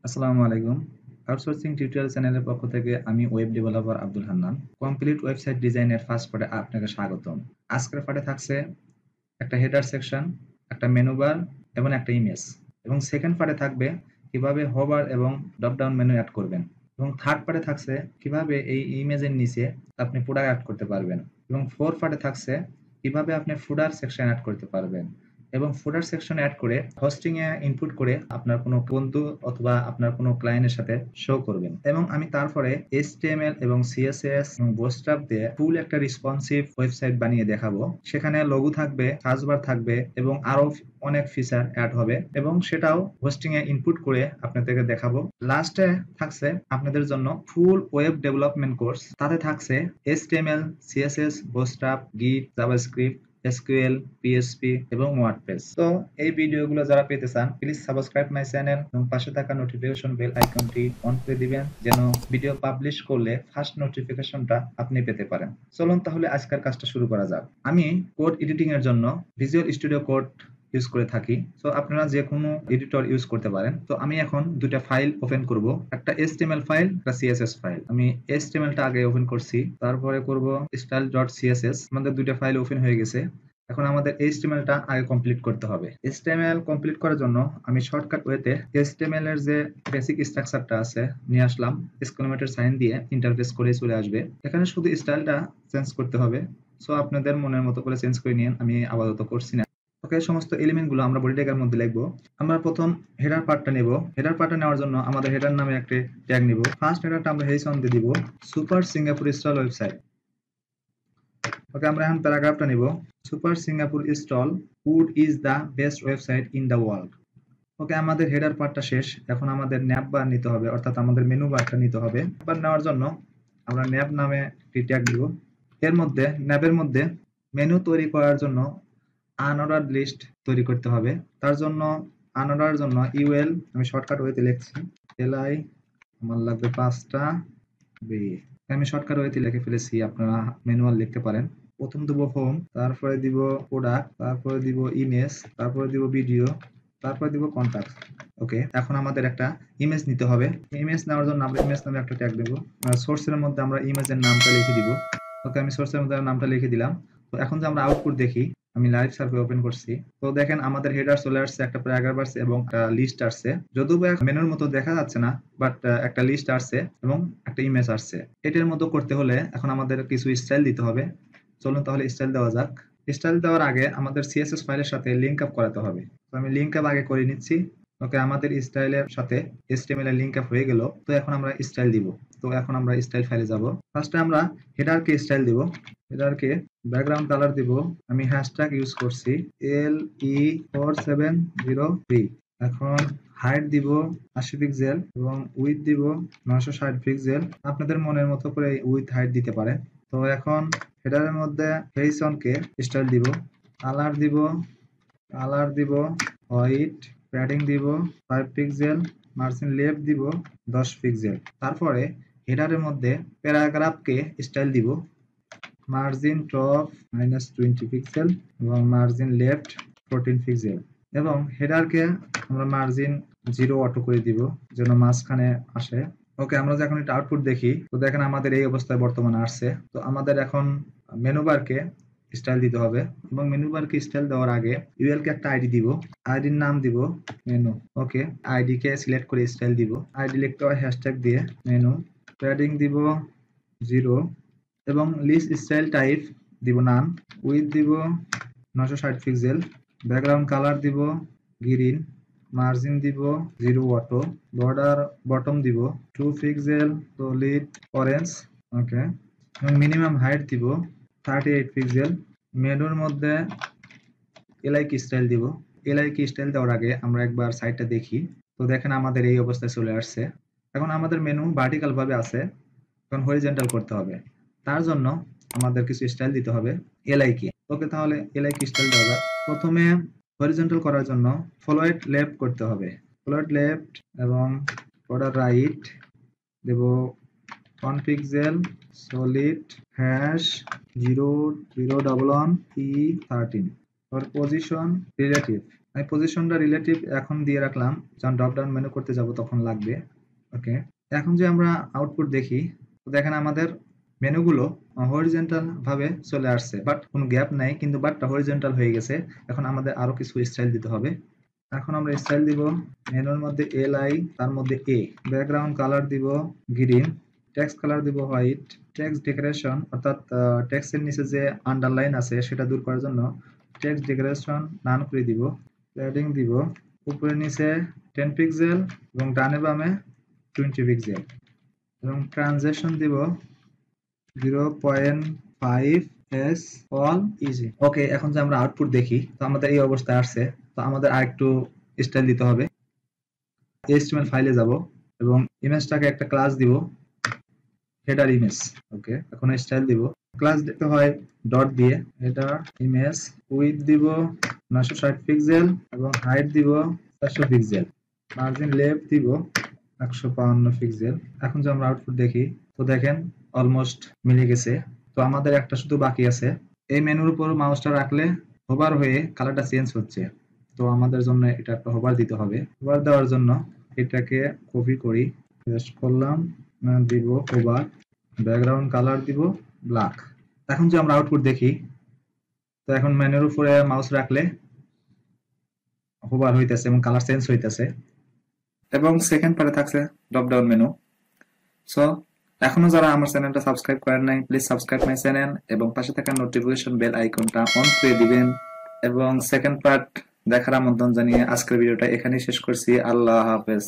আসসালামু আলাইকুম। Outsourcing tutorial চ্যানেলের পক্ষ থেকে আমি web developer Abdul Hannan. Complete website ডিজাইনের ফার্স্ট পার্টে আপনাকে স্বাগতম। আজকের পার্টে থাকছে একটা হেডার সেকশন, একটা মেনু বার এবং একটা ইমেজ। এবং সেকেন্ড পার্টে থাকবে কিভাবে হোভার এবং ড্রপ ডাউন মেনু অ্যাড করবেন। এবং থার্ড পার্টে থাকছে কিভাবে এই ইমেজের নিচে আপনি প্রোডাক্ট অ্যাড করতে পারবেন। এবং ফোর্থ পার্টে থাকছে কিভাবে আপনি ফুডার সেকশন অ্যাড করতে পারবেন। এবং ফুডার সেকশন অ্যাড করে হোস্টিং এ ইনপুট করে আপনার কোনো বন্ধু অথবা আপনার কোনো ক্লায়েন্টের সাথে শো করবেন। এবং আমি তারপরে HTML এবং CSS এবং বুটস্ট্র্যাপ দিয়ে ফুল একটা রেসপন্সিভ ওয়েবসাইট বানিয়ে দেখাবো। সেখানে লোগো থাকবে, সার্চ বার থাকবে এবং আরো অনেক ফিচার অ্যাড হবে এবং সেটাও হোস্টিং এ ইনপুট করে আপনাদেরকে দেখাবো। লাস্টে থাকছে আপনাদের জন্য ফুল ওয়েব ডেভেলপমেন্ট কোর্স। তাতে থাকছে HTML, CSS, বুটস্ট্র্যাপ, গিট, জাভাস্ক্রিপ্ট, SQL, PHP এবং ওয়ার্ডপ্রেস। তো এই ভিডিওগুলো যারা পেতে চান প্লিজ সাবস্ক্রাইব মাই চ্যানেল এবং পাশে থাকা নোটিফিকেশন বেল আইকনটি অন করে দিবেন যেন ভিডিও পাবলিশ করলে ফার্স্ট নোটিফিকেশনটা আপনি পেতে পারেন। চলুন তাহলে আজকের কাজটা শুরু করা যাক। আমি কোড এডিটিং এর জন্য ভিজুয়াল স্টুডিও কোড ইউজ করে থাকি। তো আপনারা যে কোনো এডিটর ইউজ করতে পারেন। তো আমি এখন দুইটা ফাইল ওপেন করব, একটা HTML ফাইল, একটা CSS ফাইল। আমি HTML টা আগে ওপেন করছি, তারপরে করব style.css। আমাদের দুইটা ফাইল ওপেন হয়ে গেছে। এখন আমাদের HTML টা আগে কমপ্লিট করতে হবে। HTML কমপ্লিট করার জন্য আমি শর্টকাট ওয়েতে HTML এর যে বেসিক স্ট্রাকচারটা আছে নিয়ে আসলাম, এক্সক্লেমেটর সাইন দিয়ে ইন্টারফেস করে চলে আসবে। এখানে শুধু স্টাইলটা চেঞ্জ করতে হবে। সো আপনাদের মনের মতো করে চেঞ্জ করে নিন, আমি আপাতত করছি না। ওকে, সমস্ত এলিমেন্ট গুলো আমরা বডি ট্যাগের মধ্যে লিখবো। আমরা প্রথম হেডার পার্টটা নেব। হেডার পার্টটা নেওয়ার জন্য আমাদের হেডার নামে একটা ট্যাগ নিব। ফার্স্ট হেডারটা আমরা হেইসন দিয়ে দিব, super Singapore stall website. Okay, আমরা এখন প্যারাগ্রাফটা নিব, super Singapore stall food is the best website in the world. Okay, আমাদের হেডার পার্টটা শেষ। এখন আমাদের ন্যাপ বার নিতে হবে, অর্থাৎ আমাদের মেনু বারটা নিতে হবে। বার নেওয়ার জন্য আমরা ন্যাপ নামে একটি ট্যাগ দিব। এর মধ্যে ন্যাপের মধ্যে মেনু তৈরি করার জন্য আনঅর্ডার্ড লিস্ট তৈরি করতে হবে। তার জন্য আনঅর্ডার জন্য ইউএল আমি শর্টকাট ওয়েতে লিখছি, এলআই আমার লাগবে 5টা বি। আমি শর্টকাট ওয়েতে লিখে ফেলেছি, আপনারা ম্যানুয়াল লিখতে পারেন। প্রথম দেব হোম, তারপরে দিব প্রোডাক্ট, তারপরে দিব ইমেজ, তারপরে দিব ভিডিও, তারপরে দিব কন্টাক্ট। ওকে, এখন আমাদের একটা ইমেজ নিতে হবে। ইমেজ নেওয়ার জন্য আমরা ইমেজ নামে একটা ট্যাগ দেব। সোর্সের মধ্যে আমরা ইমেজের নামটা লিখে দিব। ওকে, আমি সোর্সের মধ্যে নামটা লিখে দিলাম। তো এখন যে আমরা আউটপুট দেখি, আমি লাইভ সার্ভে ওপেন করছি। তো দেখেন আমাদের হেডার চলে আসছে, একটা প্যারাগ্রাফ আসছে এবং একটা লিস্ট আসছে। যদিও মেনুর মতো দেখা যাচ্ছে না, বাট একটা লিস্ট আসছে এবং একটা ইমেজ আসছে। এটার মতো করতে হলে এখন আমাদের কিছু স্টাইল দিতে হবে। চলুন তাহলে স্টাইল দেওয়া যাক। স্টাইল দেওয়ার আগে আমাদের CSS ফাইলের সাথে লিঙ্ক আপ করাতে হবে। তো আমি লিঙ্ক আপ আগে করে নিচ্ছি। ওকে, আমাদের স্টাইলের সাথে HTML এর লিঙ্ক আপ হয়ে গেল। তো এখন আমরা স্টাইল দিব। তো এখন আমরা স্টাইল ফাইলে যাব। ফার্স্টে আমরা হেডারকে স্টাইল দিব। হেডারকে ব্যাকগ্রাউন্ড কালার দিব। আমি হ্যাশট্যাগ ইউজ করছি LE4703। এখন হাইট দিব 80 পিক্সেল এবং উইথ দিব 960 পিক্সেল। আপনাদের মনের মতো করে উইথ হাইট দিতে পারেন। তো এখন হেডারের মধ্যে ফেইসনকে স্টাইল দিব, কালার দিব হোয়াইট, প্যাডিং দিব 5 পিক্সেল, মার্জিন লেফট দিব 10 পিক্সেল। তারপরে হেডারের মধ্যে প্যারাগ্রাফকে স্টাইল দিব, মার্জিন টপ -20 পিক্সেল এবং মার্জিন লেফট 14 পিক্সেল। এবং হেডারকে আমরা মার্জিন 0 অটো করে দিব যেন মাঝখানে আসে। ওকে, আমরা যখন এটা আউটপুট দেখি, তো দেখেন আমাদের এই অবস্থায় বর্তমানে আসছে। তো আমাদের এখন মেনু বারকে স্টাইল দিতে হবে এবং মেনু বারকে স্টাইল দেওয়ার আগে ইউএল কে একটা আইডি দিব, আইডির নাম দিব মেনু। ওকে, আইডি কে সিলেক্ট করে স্টাইল দিব, আইডি লিখতে হয় হ্যাশট্যাগ দিয়ে মেনু, প্যাডিং দিব 0 এবং লিস্ট স্টাইল টাইপ দিব নান, উইথ দিব 960 পিক্সেল, ব্যাকগ্রাউন্ড কালার দিব গ্রিন, মার্জিন দিব 0 অটো, বর্ডার বটম দিব 2 পিক্সেল সলিড অরেঞ্জ। ওকে, এবং মিনিমাম হাইট দিব 38 পিক্সেল। মেনুর মধ্যে এলআইকি স্টাইল দিব। এলআইকি স্টাইল দেওয়ার আগে আমরা একবার সাইটটা দেখি। তো দেখেন আমাদের এই অবস্থায় চলে আসছে। এখন আমাদের মেনু ভার্টিক্যাল ভাবে আছে, এখন হরিজন্টাল করতে হবে। তার জন্য আমাদের কিছু স্টাইল দিতে হবে এলআইকি। ওকে, তাহলে এলআইকি স্টাইল দেওয়া যাক। প্রথমে হরিজন্টাল করার জন্য ফলোয়েড লেফট করতে হবে, ফলোয়েড লেফট এবং border right Dev 1 pixel solid hash 0 0 11 E13 for position relative আমি পজিশনটা রিলেটিভ এখন দিয়ে রাখলাম, যখন ড্রপ ডাউন মেনু করতে যাব তখন লাগবে। ওকে, এখন যে আমরা আউটপুট দেখি, তো দেখেন আমাদের মেনুগুলো হরিজন্টাল ভাবে চলে আসছে, বাট কোনো গ্যাপ নাই, কিন্তু বাটটা হরিজন্টাল হয়ে গেছে। এখন আমাদের আরো কিছু স্টাইল দিতে হবে। এখন আমরা স্টাইল দিব মেনুর মধ্যে এলআই, তার মধ্যে এ, ব্যাকগ্রাউন্ড কালার দিব গ্রিন, টেক্সট কালার দিব হোয়াইট, টেক্সট ডেকোরেশন অর্থাৎ টেক্সটের নিচে যে আন্ডারলাইন আছে সেটা দূর করার জন্য টেক্সট ডেকোরেশন নান করে দিব। প্যাডিং দিব উপরে নিচে 10 পিক্সেল এবং ডানে বামে 20 পিক্সেল এবং ট্রানজিশন দিব 0.5 এস অল ইজি। ওকে, এখন যে আমরা আউটপুট দেখি, তো আমাদের এই অবস্থায় আসছে। তো আমাদের আরেকটু স্টাইল দিতে হবে। HTML ফাইলে যাব এবং ইমেজটাকে একটা ক্লাস দিব, হেডার ইমেজ। ওকে, এখন স্টাইল দিব, ক্লাস দিতে হয় ডট দিয়ে, হেডার ইমেজ, উইডথ দিব 960 পিক্সেল এবং হাইট দিব 400 পিক্সেল, মার্জিন লেফট দিব 152 পিক্সেল। এখন যে আমরা আউটপুট দেখি, তো দেখেন অলমোস্ট মিলে গেছে। তো আমাদের একটা শুধু বাকি আছে, এই মেনুর উপর মাউসটা রাখলে হোভার হয়ে কালারটা চেঞ্জ হচ্ছে। তো আমাদের জন্য এটা একটা হোভার দিতে হবে। হোভার দেওয়ার জন্য এটাকে কপি করি, পেস্ট করলাম, দিব হোভার, ব্যাকগ্রাউন্ড কালার দিব ব্ল্যাক। এখন যে আমরা আউটপুট দেখি, তো এখন মেনুর উপরে মাউস রাখলে হোভার হইতেছে এবং কালার চেঞ্জ হইতেছে এবং সেকেন্ড পারে থাকছে ড্রপ ডাউন মেনু। সো এখনো যারা আমার চ্যানেলটা সাবস্ক্রাইব করেন নাই, প্লিজ সাবস্ক্রাইব মাই চ্যানেল এবং পাশে থাকা নোটিফিকেশন বেল আইকনটা অন করে দিবেন। এবং সেকেন্ড পার্ট দেখার আমন্ত্রণ জানিয়ে আজকের ভিডিওটা এখানেই শেষ করছি। আল্লাহ হাফেজ।